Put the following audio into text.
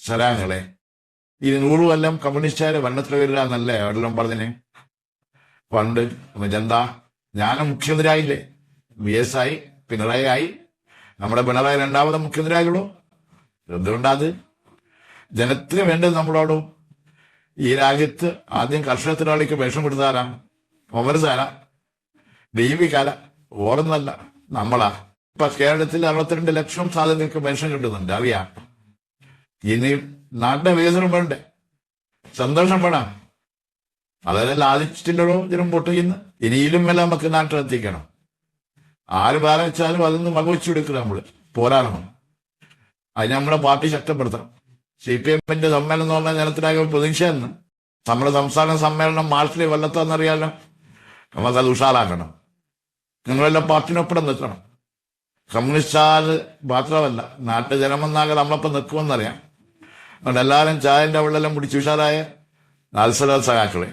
സരാങ്ങളെ ഈ 100 കൊല്ലം കമ്മ്യൂണിസ്റ്റുകാര് ഭരണത്തിൽ വരില്ല എന്നല്ലേ അവരെല്ലാം പറഞ്ഞിന് പണ്ട്. എന്താ ഞാനും മുഖ്യമന്ത്രിയായില്ലേ? VS ആയി, പിണറായി ആയി. നമ്മുടെ പിണറായി 2ാമത് മുഖ്യമന്ത്രിയായുള്ളൂ. എന്തുകൊണ്ടാത്? ജനത്തിന് വേണ്ടത് നമ്മളോടും ഈ രാജ്യത്ത് ആദ്യം കർഷക തൊഴിലാളിക്ക് പെൻഷൻ കൊടുത്താരാണ്? ഒമർസാല, ദീപികാല, ഓർന്നല്ല, നമ്മളാ. ഇപ്പൊ കേരളത്തിൽ 62 ലക്ഷം സാധനങ്ങൾക്ക് പെൻഷൻ കിട്ടുന്നുണ്ട്, അറിയാം. ഇനി നാട്ടിലെ വികസനം വേണ്ടേ? സന്തോഷം വേണം. അതെല്ലാം ലാഭിച്ചിട്ടുള്ളൂ ജനം വോട്ട് ചെയ്യുന്നു. ഇനിയിലും എല്ലാം നമുക്ക് നാട്ടിലെത്തിക്കണം. ആര് ഭാരം വെച്ചാലും അതൊന്നും വകവെച്ചു കൊടുക്കണം. നമ്മള് പോരാടണം. അതിന് നമ്മുടെ പാർട്ടി ശക്തിപ്പെടുത്തണം. CPM-ന്റെ സമ്മേളനം എന്ന് പറഞ്ഞാൽ ജനത്തിനാകെ പ്രതീക്ഷയെന്ന്. നമ്മുടെ സംസ്ഥാന സമ്മേളനം മാർച്ചിൽ കൊല്ലത്താന്നറിയാലോ. നമുക്കത് ഉഷാറാക്കണം. നിങ്ങളെല്ലാം പാർട്ടിനൊപ്പം നിൽക്കണം. കമ്മ്യൂണിസ്റ്റാല് മാത്രമല്ല, നാട്ടിലെ ജനമെന്നാകെ നമ്മളൊപ്പം നിൽക്കുമെന്നറിയാം. അതുകൊണ്ട് എല്ലാവരും ചായന്റെ വെള്ളമെല്ലാം പിടിച്ച് ഉഷാറായ നാൽസല സഖാക്കളെ